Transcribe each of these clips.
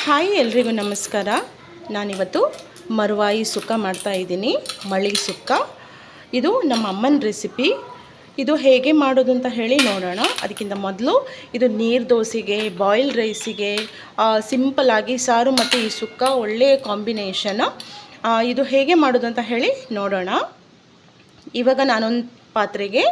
Hi ಎಲ್ರಿಗೂ ನಮಸ್ಕಾರ. ನಾನಿವತ್ತು ಮರುವಾಯಿ ಸುಕ್ಕ ಮಾಡ್ತಾಯಿದ್ದೀನಿ. ಮಳಿ ಸುಕ್ಕ ಇದು ನಮ್ಮ ಅಮ್ಮನ ರೆಸಿಪಿ. ಇದು ಹೇಗೆ ಮಾಡೋದು ಅಂತ ಹೇಳಿ ನೋಡೋಣ. ಅದಕ್ಕಿಂತ ಮೊದಲು ಇದು ನೀರು ದೋಸೆಗೆ, ಬಾಯ್ಲ್ ರೈಸಿಗೆ, ಸಿಂಪಲ್ಲಾಗಿ ಸಾರು ಮತ್ತು ಈ ಸುಕ್ಕ ಒಳ್ಳೆಯ ಕಾಂಬಿನೇಷನ್. ಇದು ಹೇಗೆ ಮಾಡೋದು ಅಂತ ಹೇಳಿ ನೋಡೋಣ. ಇವಾಗ ನಾನೊಂದು ಪಾತ್ರೆಗೆ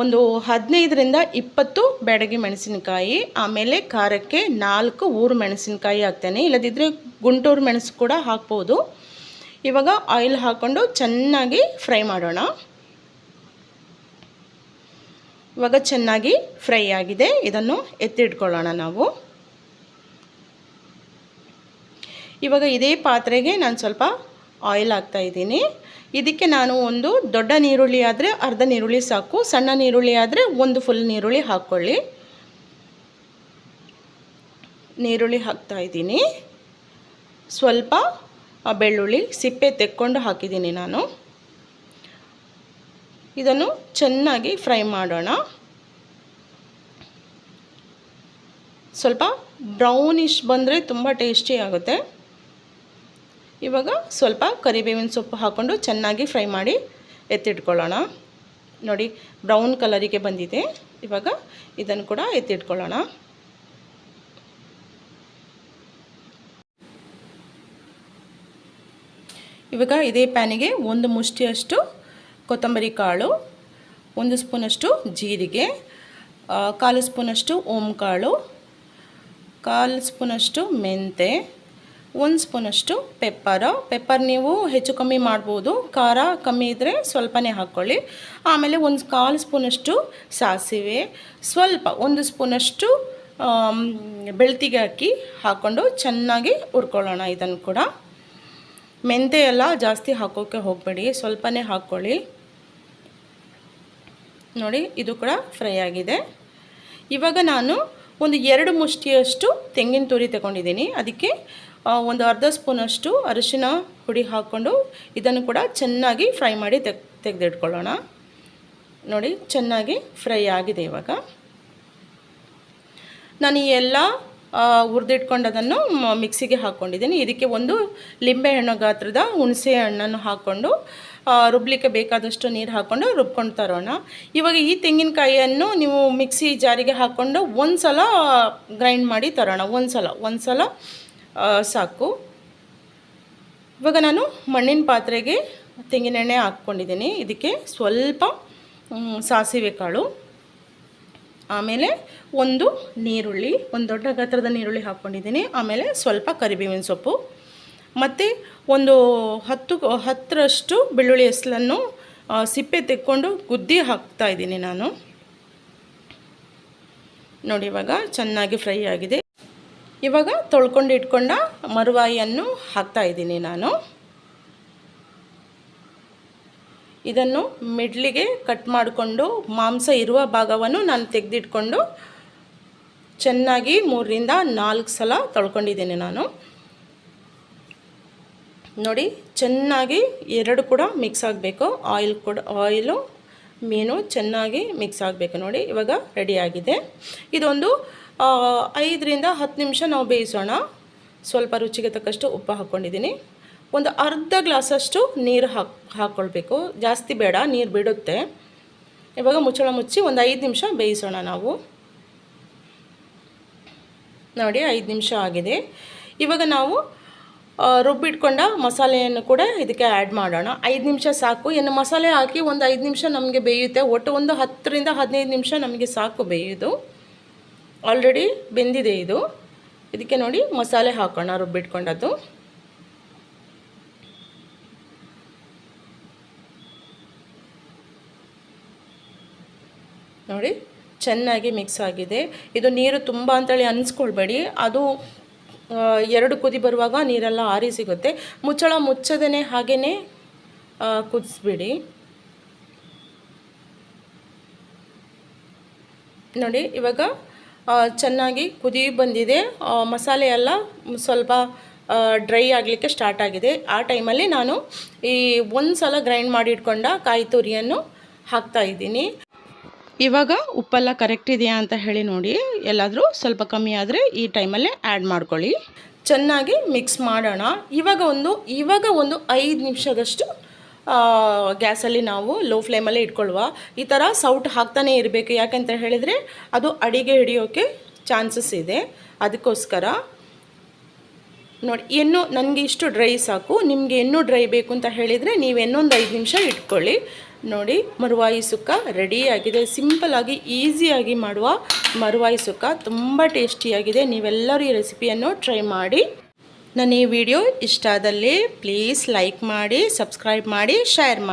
ಒಂದು 15ರಿಂದ 20 ಬ್ಯಾಡಗಿ ಮೆಣಸಿನಕಾಯಿ, ಆಮೇಲೆ ಖಾರಕ್ಕೆ 4 ಊರು ಮೆಣಸಿನಕಾಯಿ ಹಾಕ್ತೇನೆ. ಇಲ್ಲದಿದ್ದರೆ ಗುಂಟೂರು ಮೆಣಸು ಕೂಡ ಹಾಕ್ಬೋದು. ಇವಾಗ ಆಯಿಲ್ ಹಾಕ್ಕೊಂಡು ಚೆನ್ನಾಗಿ ಫ್ರೈ ಮಾಡೋಣ. ಇವಾಗ ಚೆನ್ನಾಗಿ ಫ್ರೈ ಆಗಿದೆ. ಇದನ್ನು ಎತ್ತಿಟ್ಕೊಳ್ಳೋಣ ನಾವು. ಇವಾಗ ಇದೇ ಪಾತ್ರೆಗೆ ನಾನು ಸ್ವಲ್ಪ ಆಯಿಲ್ ಹಾಕ್ತಾಯಿದ್ದೀನಿ. ಇದಕ್ಕೆ ನಾನು ಒಂದು ದೊಡ್ಡ ನೀರುಳ್ಳಿ ಆದರೆ ಅರ್ಧ ನೀರುಳ್ಳಿ ಸಾಕು, ಸಣ್ಣ ನೀರುಳ್ಳಿ ಆದರೆ ಒಂದು ಫುಲ್ ನೀರುಳ್ಳಿ ಹಾಕ್ಕೊಳ್ಳಿ. ನೀರುಳ್ಳಿ ಹಾಕ್ತಾಯಿದ್ದೀನಿ. ಸ್ವಲ್ಪ ಬೆಳ್ಳುಳ್ಳಿ ಸಿಪ್ಪೆ ತೆಕ್ಕೊಂಡು ಹಾಕಿದ್ದೀನಿ ನಾನು. ಇದನ್ನು ಚೆನ್ನಾಗಿ ಫ್ರೈ ಮಾಡೋಣ. ಸ್ವಲ್ಪ ಬ್ರೌನಿಷ್ ಬಂದರೆ ತುಂಬ ಟೇಸ್ಟಿ ಆಗುತ್ತೆ. ಇವಾಗ ಸ್ವಲ್ಪ ಕರಿಬೇವಿನ ಸೊಪ್ಪು ಹಾಕ್ಕೊಂಡು ಚೆನ್ನಾಗಿ ಫ್ರೈ ಮಾಡಿ ಎತ್ತಿಟ್ಕೊಳ್ಳೋಣ. ನೋಡಿ, ಬ್ರೌನ್ ಕಲರಿಗೆ ಬಂದಿದೆ. ಇವಾಗ ಇದನ್ನು ಕೂಡ ಎತ್ತಿಟ್ಕೊಳ್ಳೋಣ. ಇವಾಗ ಇದೇ ಪ್ಯಾನಿಗೆ ಒಂದು ಮುಷ್ಟಿಯಷ್ಟು ಕೊತ್ತಂಬರಿ ಕಾಳು, 1 ಸ್ಪೂನಷ್ಟು ಜೀರಿಗೆ, 1/4 ಸ್ಪೂನಷ್ಟು ಓಂಕಾಳು, 1/4 ಸ್ಪೂನಷ್ಟು ಮೆಂತೆ, 1 ಸ್ಪೂನಷ್ಟು ಪೆಪ್ಪರ್ ನೀವು ಹೆಚ್ಚು ಕಮ್ಮಿ ಮಾಡ್ಬೋದು. ಖಾರ ಕಮ್ಮಿ ಇದ್ದರೆ ಸ್ವಲ್ಪನೇ ಹಾಕ್ಕೊಳ್ಳಿ. ಆಮೇಲೆ 1/4 ಸ್ಪೂನಷ್ಟು ಸಾಸಿವೆ, ಸ್ವಲ್ಪ 1 ಸ್ಪೂನಷ್ಟು ಬೆಳ್ತಿಗೆ ಅಕ್ಕಿ ಹಾಕ್ಕೊಂಡು ಚೆನ್ನಾಗಿ ಹುರ್ಕೊಳ್ಳೋಣ. ಇದನ್ನು ಕೂಡ ಮೆಂತೆ ಎಲ್ಲ ಜಾಸ್ತಿ ಹಾಕೋಕ್ಕೆ ಹೋಗಬೇಡಿ, ಸ್ವಲ್ಪನೇ ಹಾಕ್ಕೊಳ್ಳಿ. ನೋಡಿ, ಇದು ಕೂಡ ಫ್ರೈ ಆಗಿದೆ. ಇವಾಗ ನಾನು ಒಂದು 2 ಮುಷ್ಟಿಯಷ್ಟು ತೆಂಗಿನ ತುರಿ ತಗೊಂಡಿದ್ದೀನಿ. ಅದಕ್ಕೆ ಒಂದು ಅರ್ಧ ಸ್ಪೂನಷ್ಟು ಅರಿಶಿನ ಹುಡಿ ಹಾಕ್ಕೊಂಡು ಇದನ್ನು ಕೂಡ ಚೆನ್ನಾಗಿ ಫ್ರೈ ಮಾಡಿ ತೆಗೆದಿಟ್ಕೊಳ್ಳೋಣ. ನೋಡಿ, ಚೆನ್ನಾಗಿ ಫ್ರೈ ಆಗಿದೆ. ಇವಾಗ ನಾನು ಈ ಎಲ್ಲ ಹುರಿದಿಟ್ಕೊಂಡದನ್ನು ಮಿಕ್ಸಿಗೆ ಹಾಕ್ಕೊಂಡಿದ್ದೀನಿ. ಇದಕ್ಕೆ ಒಂದು ಲಿಂಬೆಹಣ್ಣು ಗಾತ್ರದ ಹುಣಸೆ ಹಣ್ಣನ್ನು ಹಾಕ್ಕೊಂಡು ರುಬ್ಲಿಕ್ಕೆ ಬೇಕಾದಷ್ಟು ನೀರು ಹಾಕ್ಕೊಂಡು ರುಬ್ಕೊಂಡು ತರೋಣ. ಇವಾಗ ಈ ತೆಂಗಿನಕಾಯಿಯನ್ನು ನೀವು ಮಿಕ್ಸಿ ಜಾರಿಗೆ ಹಾಕ್ಕೊಂಡು ಒಂದು ಸಲ ಗ್ರೈಂಡ್ ಮಾಡಿ ತರೋಣ. ಒಂದು ಸಲ ಸಾಕು. ಇವಾಗ ನಾನು ಮಣ್ಣಿನ ಪಾತ್ರೆಗೆ ತೆಂಗಿನೆಣ್ಣೆ ಹಾಕ್ಕೊಂಡಿದ್ದೀನಿ. ಇದಕ್ಕೆ ಸ್ವಲ್ಪ ಸಾಸಿವೆ ಕಾಳು, ಆಮೇಲೆ ಒಂದು ನೀರುಳ್ಳಿ, ಒಂದು ದೊಡ್ಡ ಗಾತ್ರದ ನೀರುಳ್ಳಿ ಹಾಕ್ಕೊಂಡಿದ್ದೀನಿ. ಆಮೇಲೆ ಸ್ವಲ್ಪ ಕರಿಬೇವಿನ ಸೊಪ್ಪು ಮತ್ತು ಒಂದು 10ರಷ್ಟು ಬೆಳ್ಳುಳ್ಳಿ ಹೆಸಲನ್ನು ಸಿಪ್ಪೆ ತೆಕ್ಕೊಂಡು ಗುದ್ದಿ ಹಾಕ್ತಾಯಿದ್ದೀನಿ ನಾನು. ನೋಡಿ, ಇವಾಗ ಚೆನ್ನಾಗಿ ಫ್ರೈ ಆಗಿದೆ. ಇವಾಗ ತೊಳ್ಕೊಂಡು ಇಟ್ಕೊಂಡ ಮರುವಾಯಿಯನ್ನು ಹಾಕ್ತಾಯಿದ್ದೀನಿ ನಾನು. ಇದನ್ನು ಮಿಡ್ಲಿಗೆ ಕಟ್ ಮಾಡಿಕೊಂಡು ಮಾಂಸ ಇರುವ ಭಾಗವನ್ನು ನಾನು ತೆಗೆದಿಟ್ಕೊಂಡು ಚೆನ್ನಾಗಿ 3ರಿಂದ 4 ಸಲ ತೊಳ್ಕೊಂಡಿದ್ದೀನಿ ನಾನು. ನೋಡಿ, ಚೆನ್ನಾಗಿ ಎರಡು ಕೂಡ ಮಿಕ್ಸ್ ಆಗಬೇಕು. ಆಯಿಲು ಮೀನು ಚೆನ್ನಾಗಿ ಮಿಕ್ಸ್ ಆಗಬೇಕು. ನೋಡಿ, ಇವಾಗ ರೆಡಿಯಾಗಿದೆ. ಇದೊಂದು 5ರಿಂದ 10 ನಿಮಿಷ ನಾವು ಬೇಯಿಸೋಣ. ಸ್ವಲ್ಪ ರುಚಿಗೆ ತಕ್ಕಷ್ಟು ಉಪ್ಪು ಹಾಕ್ಕೊಂಡಿದ್ದೀನಿ. ಒಂದು ಅರ್ಧ ಗ್ಲಾಸಷ್ಟು ನೀರು ಹಾಕ್ಕೊಳ್ಬೇಕು, ಜಾಸ್ತಿ ಬೇಡ, ನೀರು ಬಿಡುತ್ತೆ. ಇವಾಗ ಮುಚ್ಚಳ ಮುಚ್ಚಿ ಒಂದು 5 ನಿಮಿಷ ಬೇಯಿಸೋಣ ನಾವು. ನೋಡಿ, 5 ನಿಮಿಷ ಆಗಿದೆ. ಇವಾಗ ನಾವು ರುಬ್ಬಿಟ್ಕೊಂಡ ಮಸಾಲೆಯನ್ನು ಕೂಡ ಇದಕ್ಕೆ ಆ್ಯಡ್ ಮಾಡೋಣ. 5 ನಿಮಿಷ ಸಾಕು. ಇನ್ನು ಮಸಾಲೆ ಹಾಕಿ ಒಂದು 5 ನಿಮಿಷ ನಮಗೆ ಬೇಯುತ್ತೆ. ಒಟ್ಟು ಒಂದು 10ರಿಂದ 15 ನಿಮಿಷ ನಮಗೆ ಸಾಕು ಬೇಯೋದು. ಆಲ್ರೆಡಿ ಬೆಂದಿದೆ ಇದು. ಇದಕ್ಕೆ ನೋಡಿ ಮಸಾಲೆ ಹಾಕೋಣ, ರುಬ್ಬಿಟ್ಕೊಂಡದ್ದು. ನೋಡಿ, ಚೆನ್ನಾಗಿ ಮಿಕ್ಸ್ ಆಗಿದೆ. ಇದು ನೀರು ತುಂಬ ಅಂತೇಳಿ ಅನಿಸ್ಕೊಳ್ಬೇಡಿ. ಅದು 2 ಕುದಿ ಬರುವಾಗ ನೀರೆಲ್ಲ ಆರಿ ಸಿಗುತ್ತೆ. ಮುಚ್ಚಳ ಮುಚ್ಚದೇ ಹಾಗೇ ಕುದಿಸ್ಬಿಡಿ. ನೋಡಿ, ಇವಾಗ ಚೆನ್ನಾಗಿ ಕುದಿ ಬಂದಿದೆ. ಮಸಾಲೆ ಎಲ್ಲ ಸ್ವಲ್ಪ ಡ್ರೈ ಆಗಲಿಕ್ಕೆ ಸ್ಟಾರ್ಟ್ ಆಗಿದೆ. ಆ ಟೈಮಲ್ಲಿ ನಾನು ಈ ಒಂದು ಸಲ ಗ್ರೈಂಡ್ ಮಾಡಿ ಇಟ್ಕೊಂಡ ಕಾಯಿ ತುರಿಯನ್ನು ಹಾಕ್ತಾಯಿದ್ದೀನಿ. ಇವಾಗ ಉಪ್ಪೆಲ್ಲ ಕರೆಕ್ಟ್ ಇದೆಯಾ ಅಂತ ಹೇಳಿ ನೋಡಿ. ಎಲ್ಲಾದರೂ ಸ್ವಲ್ಪ ಕಮ್ಮಿ ಆದರೆ ಈ ಟೈಮಲ್ಲೇ ಆ್ಯಡ್ ಮಾಡ್ಕೊಳ್ಳಿ. ಚೆನ್ನಾಗಿ ಮಿಕ್ಸ್ ಮಾಡೋಣ. ಇವಾಗ ಒಂದು 5 ನಿಮಿಷದಷ್ಟು ಗ್ಯಾಸಲ್ಲಿ ನಾವು ಲೋ ಫ್ಲೇಮಲ್ಲೇ ಇಟ್ಕೊಳ್ಳುವ. ಈ ಥರ ಸೌಟ್ ಹಾಕ್ತಾನೆ ಇರಬೇಕು. ಯಾಕೆಂತ ಹೇಳಿದರೆ ಅದು ಅಡಿಗೆ ಹಿಡಿಯೋಕ್ಕೆ ಚಾನ್ಸಸ್ ಇದೆ. ಅದಕ್ಕೋಸ್ಕರ ನೋಡಿ, ಇನ್ನೂ ನನಗೆ ಇಷ್ಟು ಡ್ರೈ ಸಾಕು. ನಿಮಗೆ ಇನ್ನೂ ಡ್ರೈ ಬೇಕು ಅಂತ ಹೇಳಿದರೆ ನೀವು ಇನ್ನೊಂದು 5 ನಿಮಿಷ ಇಟ್ಕೊಳ್ಳಿ. ನೋಡಿ, ಮರುವಾಯಿ ಸುಕ್ಕ ರೆಡಿಯಾಗಿದೆ. ಸಿಂಪಲ್ಲಾಗಿ ಈಸಿಯಾಗಿ ಮಾಡುವ ಮರುವಾಯಿ ಸುಕ್ಕ ತುಂಬ ಟೇಸ್ಟಿಯಾಗಿದೆ. ನೀವೆಲ್ಲರೂ ಈ ರೆಸಿಪಿಯನ್ನು ಟ್ರೈ ಮಾಡಿ. ನನ್ನ ಈ ವಿಡಿಯೋ ಇಷ್ಟ ಆದಲ್ಲಿ ಪ್ಲೀಸ್ ಲೈಕ್ ಮಾಡಿ, ಸಬ್ಸ್ಕ್ರೈಬ್ ಮಾಡಿ, ಶೇರ್ ಮಾಡಿ.